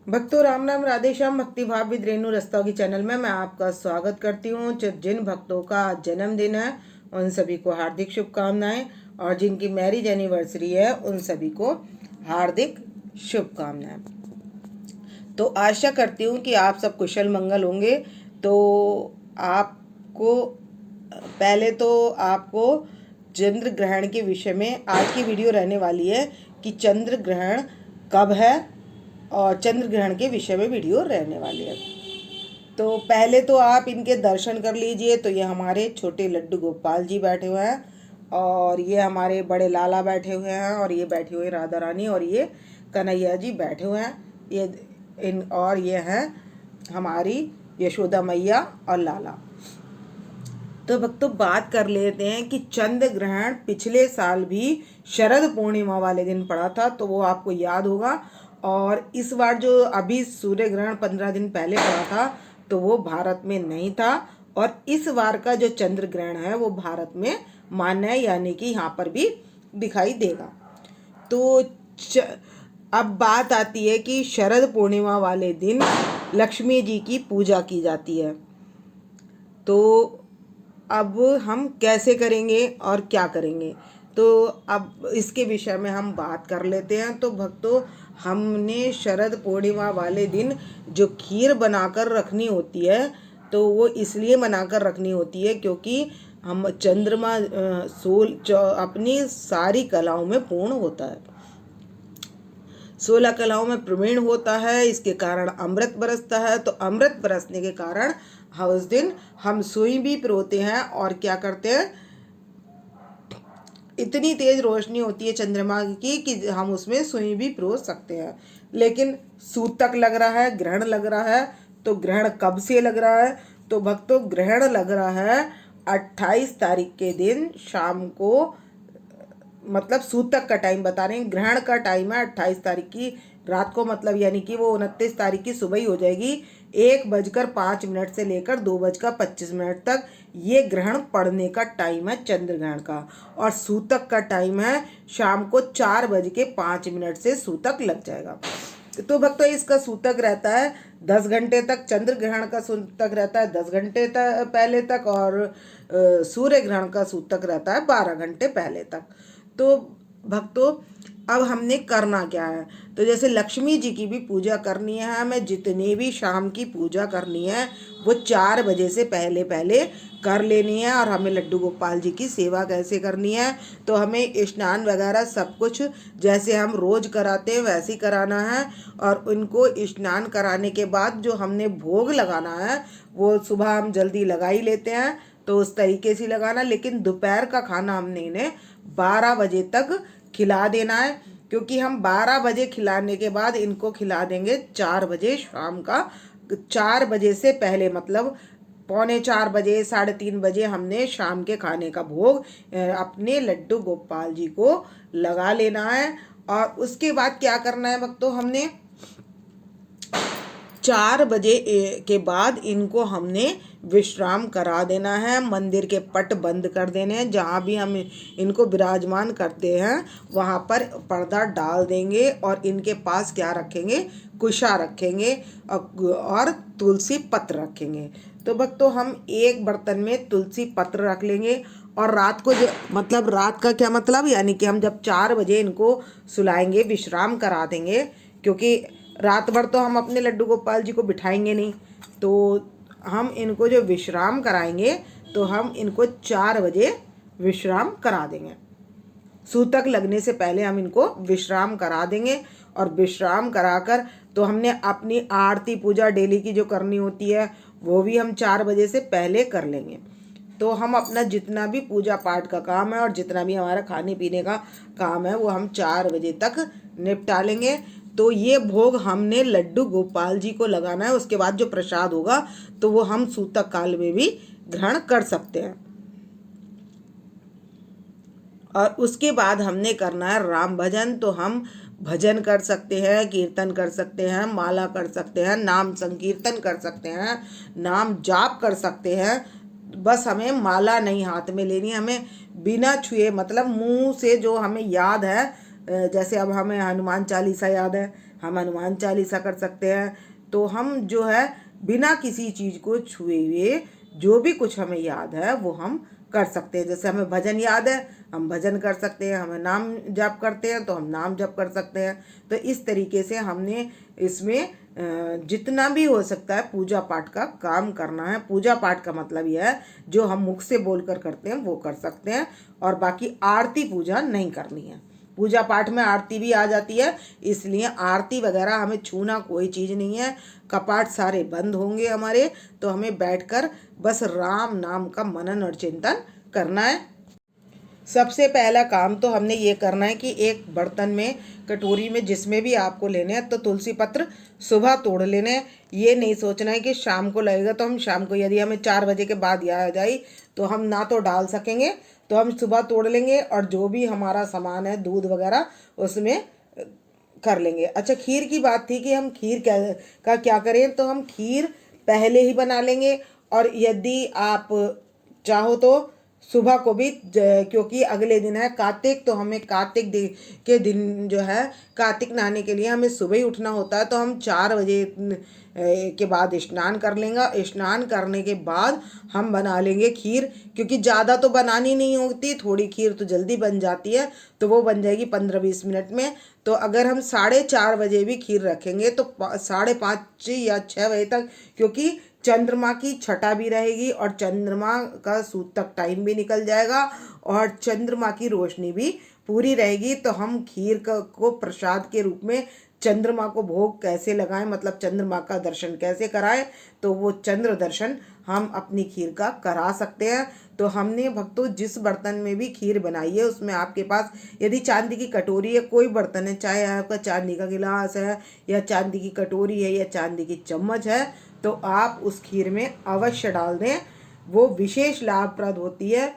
भक्तों राम राम राधे श्याम। भक्ति भाव विद रेणु रस्तोगी चैनल में मैं आपका स्वागत करती हूँ। जिन भक्तों का आज जन्मदिन है उन सभी को हार्दिक शुभकामनाएं, और जिनकी मैरिज एनिवर्सरी है उन सभी को हार्दिक शुभकामनाएं। तो आशा करती हूँ कि आप सब कुशल मंगल होंगे। तो आपको चंद्र ग्रहण के विषय में आज की वीडियो रहने वाली है कि चंद्र ग्रहण कब है, और चंद्र ग्रहण के विषय में वीडियो रहने वाली है। तो पहले तो आप इनके दर्शन कर लीजिए। तो ये हमारे छोटे लड्डू गोपाल जी बैठे हुए हैं, और ये हमारे बड़े लाला बैठे हुए हैं, और ये बैठी हुई राधा रानी, और ये कन्हैया जी बैठे हुए हैं। और ये हैं हमारी यशोदा मैया और लाला। तो भक्तों बात कर लेते हैं कि चंद्र ग्रहण पिछले साल भी शरद पूर्णिमा वाले दिन पड़ा था, तो वो आपको याद होगा। और इस बार जो अभी सूर्य ग्रहण 15 दिन पहले पड़ा था तो वो भारत में नहीं था, और इस बार का जो चंद्र ग्रहण है वो भारत में मान्य है, यानी कि यहाँ पर भी दिखाई देगा। तो अब बात आती है कि शरद पूर्णिमा वाले दिन लक्ष्मी जी की पूजा की जाती है। तो अब हम कैसे करेंगे और क्या करेंगे, तो अब इसके विषय में हम बात कर लेते हैं। तो भक्तों, हमने शरद पूर्णिमा वाले दिन जो खीर बनाकर रखनी होती है, तो वो इसलिए बनाकर रखनी होती है क्योंकि हम चंद्रमा अपनी सारी कलाओं में पूर्ण होता है, 16 कलाओं में प्रवीण होता है। इसके कारण अमृत बरसता है। तो अमृत बरसने के कारण उस दिन हम सुई भी पिरोते हैं, और क्या करते हैं, इतनी तेज रोशनी होती है चंद्रमा की कि हम उसमें सुई भी पिरो सकते हैं। लेकिन सूतक लग रहा है, ग्रहण लग रहा है। तो ग्रहण कब से लग रहा है, तो भक्तों ग्रहण लग रहा है 28 तारीख के दिन शाम को, मतलब सूतक का टाइम बता रहे हैं। ग्रहण का टाइम है 28 तारीख की रात को, मतलब यानी कि वो 29 तारीख की सुबह ही हो जाएगी। 1:05 से लेकर 2:25 तक ये ग्रहण पड़ने का टाइम है चंद्र ग्रहण का। और सूतक का टाइम है शाम को 4:05 से सूतक लग जाएगा। तो भक्तों इसका सूतक रहता है 10 घंटे तक। चंद्र ग्रहण का सूतक रहता है 10 घंटे तक पहले तक, और सूर्य ग्रहण का सूतक रहता है 12 घंटे पहले तक। तो भक्तों अब हमने करना क्या है, तो जैसे लक्ष्मी जी की भी पूजा करनी है हमें, जितनी भी शाम की पूजा करनी है वो 4 बजे से पहले पहले कर लेनी है। और हमें लड्डू गोपाल जी की सेवा कैसे करनी है, तो हमें स्नान वगैरह सब कुछ जैसे हम रोज कराते हैं वैसे ही कराना है। और उनको स्नान कराने के बाद जो हमने भोग लगाना है वो सुबह हम जल्दी लगा ही लेते हैं, तो उस तरीके से लगाना। लेकिन दोपहर का खाना हमने इन्हें 12 बजे तक खिला देना है, क्योंकि हम 12 बजे खिलाने के बाद इनको खिला देंगे 4 बजे शाम का। 4 बजे से पहले मतलब 3:45 3:30 बजे हमने शाम के खाने का भोग अपने लड्डू गोपाल जी को लगा लेना है। और उसके बाद क्या करना है भक्तों, हमने 4 बजे के बाद इनको हमने विश्राम करा देना है। मंदिर के पट बंद कर देने हैं, जहाँ भी हम इनको विराजमान करते हैं वहाँ पर पर्दा डाल देंगे, और इनके पास क्या रखेंगे, कुशा रखेंगे और तुलसी पत्र रखेंगे। तो भक्तों हम एक बर्तन में तुलसी पत्र रख लेंगे, और रात को मतलब रात का क्या मतलब, यानी कि हम जब 4 बजे इनको सुलाएंगे, विश्राम करा देंगे, क्योंकि रात भर तो हम अपने लड्डू गोपाल जी को बिठाएंगे नहीं। तो हम इनको जो विश्राम कराएंगे तो हम इनको 4 बजे विश्राम करा देंगे। सूतक लगने से पहले हम इनको विश्राम करा देंगे, और विश्राम कराकर तो हमने अपनी आरती पूजा डेली की जो करनी होती है वो भी हम 4 बजे से पहले कर लेंगे। तो हम अपना जितना भी पूजा पाठ का काम है और जितना भी हमारा खाने पीने का काम है वो हम 4 बजे तक निपटा लेंगे। तो ये भोग हमने लड्डू गोपाल जी को लगाना है। उसके बाद जो प्रसाद होगा तो वो हम सूतक काल में भी ग्रहण कर सकते हैं। और उसके बाद हमने करना है राम भजन। तो हम भजन कर सकते हैं, कीर्तन कर सकते हैं, माला कर सकते हैं, नाम संकीर्तन कर सकते हैं, नाम जाप कर सकते हैं। बस हमें माला नहीं हाथ में लेनी, हमें बिना छुए, मतलब मुंह से जो हमें याद है, जैसे अब हमें हनुमान चालीसा याद है, हम हनुमान चालीसा कर सकते हैं। तो हम जो है बिना किसी चीज़ को छुए हुए जो भी कुछ हमें याद है वो हम कर सकते हैं। जैसे हमें भजन याद है, हम भजन कर सकते हैं, हमें नाम जप करते हैं तो हम नाम जप कर सकते हैं। तो इस तरीके से हमने इसमें जितना भी हो सकता है पूजा पाठ का काम करना है। पूजा पाठ का मतलब यह है जो हम मुख से बोलकर करते हैं वो कर सकते हैं, और बाकी आरती पूजा नहीं करनी है। पूजा पाठ में आरती भी आ जाती है, इसलिए आरती वगैरह हमें छूना कोई चीज़ नहीं है। कपाट सारे बंद होंगे हमारे, तो हमें बैठकर बस राम नाम का मनन और चिंतन करना है। सबसे पहला काम तो हमने ये करना है कि एक बर्तन में, कटोरी में, जिसमें भी आपको लेने हैं, तो तुलसी पत्र सुबह तोड़ लेने हैं। ये नहीं सोचना है कि शाम को लगेगा तो हम शाम को, यदि हमें 4 बजे के बाद याद आई तो हम ना तो डाल सकेंगे, तो हम सुबह तोड़ लेंगे और जो भी हमारा सामान है दूध वगैरह उसमें कर लेंगे। अच्छा, खीर की बात थी कि हम खीर का क्या करें, तो हम खीर पहले ही बना लेंगे, और यदि आप चाहो तो सुबह को भी, क्योंकि अगले दिन है कार्तिक, तो हमें कार्तिक के दिन जो है कार्तिक नहाने के लिए हमें सुबह ही उठना होता है। तो हम 4 बजे के बाद स्नान कर लेंगे। स्नान करने के बाद हम बना लेंगे खीर, क्योंकि ज़्यादा तो बनानी नहीं होती, थोड़ी खीर तो जल्दी बन जाती है, तो वो बन जाएगी 15-20 मिनट में। तो अगर हम 4:30 बजे भी खीर रखेंगे तो 5:30 या 6 बजे तक, क्योंकि चंद्रमा की छटा भी रहेगी और चंद्रमा का सूतक टाइम भी निकल जाएगा और चंद्रमा की रोशनी भी पूरी रहेगी। तो हम खीर को प्रसाद के रूप में चंद्रमा को भोग कैसे लगाएं, मतलब चंद्रमा का दर्शन कैसे कराएं, तो वो चंद्र दर्शन हम अपनी खीर का करा सकते हैं। तो हमने भक्तों जिस बर्तन में भी खीर बनाई है उसमें आपके पास यदि चांदी की कटोरी है, कोई बर्तन है, चाहे आपका चांदी का गिलास है या चांदी की कटोरी है या चांदी की चम्मच है, तो आप उस खीर में अवश्य डाल दें, वो विशेष लाभप्रद होती है।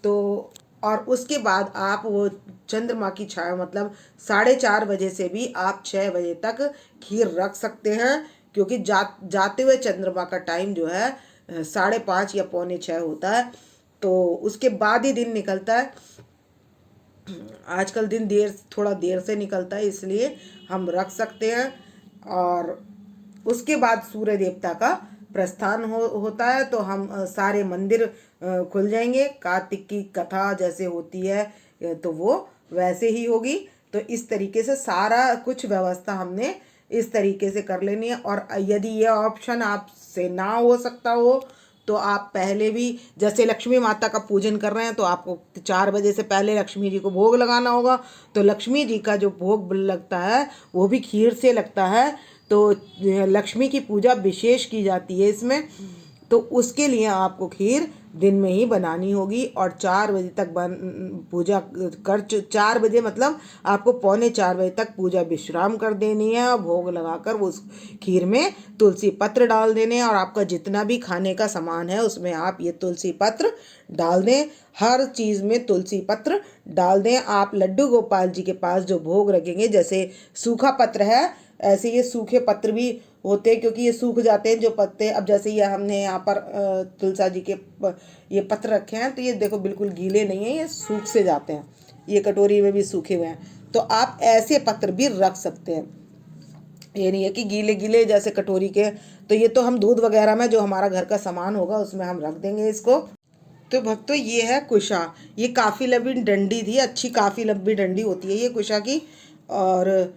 तो और उसके बाद आप वो चंद्रमा की छाया, मतलब 4:30 बजे से भी आप 6 बजे तक खीर रख सकते हैं, क्योंकि जाते हुए चंद्रमा का टाइम जो है 5:30 या 5:45 होता है, तो उसके बाद ही दिन निकलता है। आजकल दिन थोड़ा देर से निकलता है, इसलिए हम रख सकते हैं। और उसके बाद सूर्य देवता का प्रस्थान होता है, तो हम सारे मंदिर खुल जाएंगे। कार्तिक की कथा जैसे होती है तो वो वैसे ही होगी। तो इस तरीके से सारा कुछ व्यवस्था हमने इस तरीके से कर लेनी है। और यदि ये ऑप्शन आपसे ना हो सकता हो तो आप पहले भी, जैसे लक्ष्मी माता का पूजन कर रहे हैं तो आपको 4 बजे से पहले लक्ष्मी जी को भोग लगाना होगा। तो लक्ष्मी जी का जो भोग लगता है वो भी खीर से लगता है, तो लक्ष्मी की पूजा विशेष की जाती है इसमें। तो उसके लिए आपको खीर दिन में ही बनानी होगी और 4 बजे तक पूजा कर, 4 बजे मतलब आपको 3:45 बजे तक पूजा विश्राम कर देनी है और भोग लगाकर उस खीर में तुलसी पत्र डाल देने हैं। और आपका जितना भी खाने का सामान है उसमें आप ये तुलसी पत्र डाल दें, हर चीज़ में तुलसी पत्र डाल दें। आप लड्डू गोपाल जी के पास जो भोग रखेंगे, जैसे सूखा पत्र है ऐसे ये सूखे पत्र भी होते हैं, क्योंकि ये सूख जाते हैं जो पत्ते। अब जैसे ये हमने यहाँ पर तुलसा जी के ये पत्र रखे हैं, तो ये देखो बिल्कुल गीले नहीं हैं, ये सूख से जाते हैं, ये कटोरी में भी सूखे हुए हैं। तो आप ऐसे पत्र भी रख सकते हैं, ये नहीं है कि गीले गीले जैसे कटोरी के। तो ये तो हम दूध वगैरह में जो हमारा घर का सामान होगा उसमें हम रख देंगे इसको। तो भक्तों ये है कुशा, ये काफ़ी लंबी डंडी थी, अच्छी काफ़ी लंबी डंडी होती है ये कुशा की। और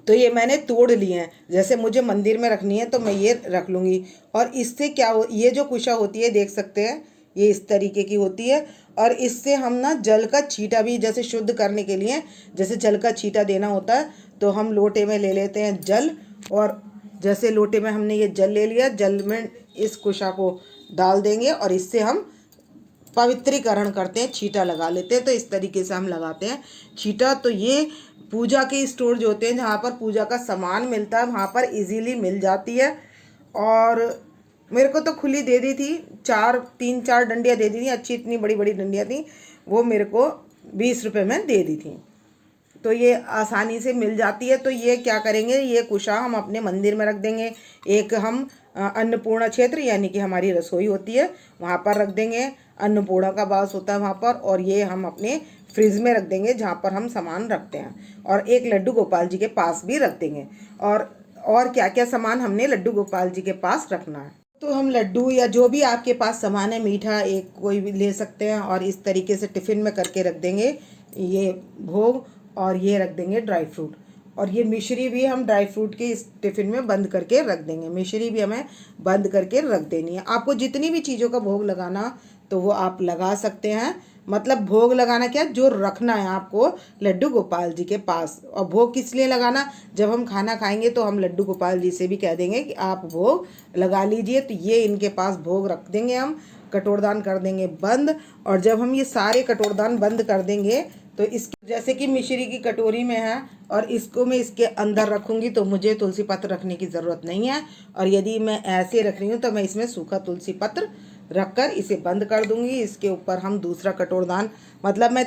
तो ये मैंने तोड़ लिए हैं, जैसे मुझे मंदिर में रखनी है तो मैं ये रख लूँगी। और इससे क्या हो, ये जो कुशा होती है देख सकते हैं ये इस तरीके की होती है, और इससे हम ना जल का छींटा भी, जैसे शुद्ध करने के लिए जैसे जल का छींटा देना होता है, तो हम लोटे में ले लेते हैं जल, और जैसे लोटे में हमने ये जल ले लिया, जल में इस कुशा को डाल देंगे और इससे हम पवित्रीकरण करते हैं, छींटा लगा लेते हैं। तो इस तरीके से हम लगाते हैं छींटा। तो ये पूजा के स्टोर जो होते हैं जहाँ पर पूजा का सामान मिलता है वहाँ पर इजीली मिल जाती है। और मेरे को तो खुली दे दी थी, 3-4 डंडियाँ दे दी थी, अच्छी इतनी बड़ी बड़ी डंडियाँ थी, वो मेरे को 20 रुपये में दे दी थी। तो ये आसानी से मिल जाती है। तो ये क्या करेंगे, ये कुशा हम अपने मंदिर में रख देंगे, एक हम अन्नपूर्णा क्षेत्र यानी कि हमारी रसोई होती है वहाँ पर रख देंगे। अन्नपूर्णा का वास होता है वहाँ पर, और ये हम अपने फ्रिज में रख देंगे जहाँ पर हम सामान रखते हैं। और एक लड्डू गोपाल जी के पास भी रख देंगे। और क्या क्या सामान हमने लड्डू गोपाल जी के पास रखना है, तो हम लड्डू या जो भी आपके पास सामान है मीठा एक कोई भी ले सकते हैं, और इस तरीके से टिफ़िन में करके रख देंगे ये भोग। और ये रख देंगे ड्राई फ्रूट, और ये मिश्री भी हम ड्राई फ्रूट के इस टिफ़िन में बंद करके रख देंगे। मिश्री भी हमें बंद करके रख देनी है। आपको जितनी भी चीज़ों का भोग लगाना तो वो आप लगा सकते हैं। मतलब भोग लगाना क्या, जो रखना है आपको लड्डू गोपाल जी के पास। और भोग किस लिए लगाना, जब हम खाना खाएंगे तो हम लड्डू गोपाल जी से भी कह देंगे कि आप भोग लगा लीजिए, तो ये इनके पास भोग रख देंगे हम। कटोरदान कर देंगे बंद, और जब हम ये सारे कटोरदान बंद कर देंगे तो इस जैसे कि मिश्री की कटोरी में है और इसको मैं इसके अंदर रखूँगी तो मुझे तुलसी पत्र रखने की ज़रूरत नहीं है। और यदि मैं ऐसे रख रही हूँ तो मैं इसमें सूखा तुलसी पत्र रखकर इसे बंद कर दूँगी। इसके ऊपर हम दूसरा कटोरदान, मतलब मैं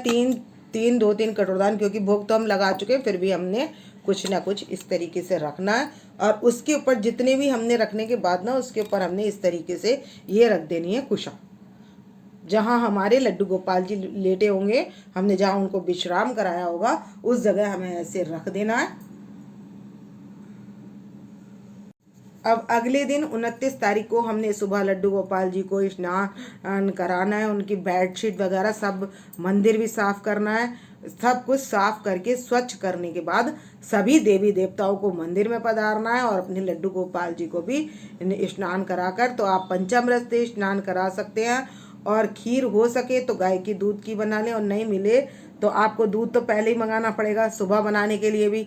दो तीन कटोरदान, क्योंकि भोग तो हम लगा चुके हैं, फिर भी हमने कुछ ना कुछ इस तरीके से रखना है। और उसके ऊपर जितने भी हमने रखने के बाद ना उसके ऊपर हमने इस तरीके से ये रख देनी है कुशा। जहाँ हमारे लड्डू गोपाल जी लेटे होंगे, हमने जहाँ उनको विश्राम कराया होगा उस जगह हमें ऐसे रख देना है। अब अगले दिन 29 तारीख को हमने सुबह लड्डू गोपाल जी को स्नान कराना है। उनकी बेडशीट वगैरह सब, मंदिर भी साफ करना है। सब कुछ साफ करके स्वच्छ करने के बाद सभी देवी देवताओं को मंदिर में पधारना है और अपने लड्डू गोपाल जी को भी स्नान कराकर, तो आप पंचामृत से स्नान करा सकते हैं। और खीर हो सके तो गाय की दूध की बना लें, और नहीं मिले तो आपको दूध तो पहले ही मंगाना पड़ेगा। सुबह बनाने के लिए भी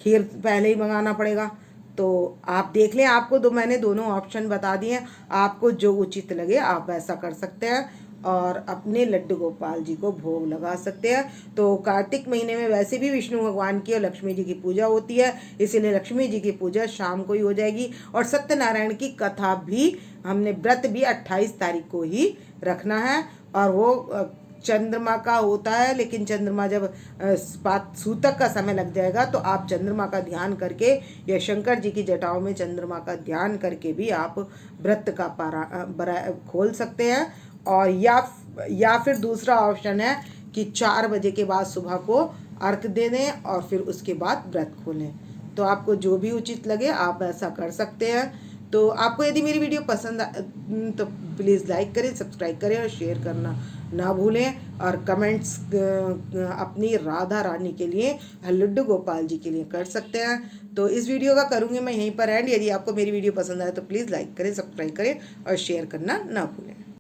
खीर पहले ही मंगाना पड़ेगा। तो आप देख लें, आपको मैंने दोनों ऑप्शन बता दिए हैं, आपको जो उचित लगे आप वैसा कर सकते हैं और अपने लड्डू गोपाल जी को भोग लगा सकते हैं। तो कार्तिक महीने में वैसे भी विष्णु भगवान की और लक्ष्मी जी की पूजा होती है, इसीलिए लक्ष्मी जी की पूजा शाम को ही हो जाएगी। और सत्यनारायण की कथा भी हमने व्रत भी 28 तारीख को ही रखना है, और वो चंद्रमा का होता है। लेकिन चंद्रमा जब सूतक का समय लग जाएगा तो आप चंद्रमा का ध्यान करके या शंकर जी की जटाओं में चंद्रमा का ध्यान करके भी आप व्रत का खोल सकते हैं। और या फिर दूसरा ऑप्शन है कि 4 बजे के बाद सुबह को अर्घ दे दें और फिर उसके बाद व्रत खोलें। तो आपको जो भी उचित लगे आप ऐसा कर सकते हैं। तो आपको यदि मेरी वीडियो पसंद तो प्लीज़ लाइक करें, सब्सक्राइब करें और शेयर करना ना भूलें। और कमेंट्स अपनी राधा रानी के लिए, लड्डू गोपाल जी के लिए कर सकते हैं। तो इस वीडियो का करूँगी मैं यहीं पर एंड। यदि आपको मेरी वीडियो पसंद आए तो प्लीज़ लाइक करें, सब्सक्राइब करें और शेयर करना ना भूलें।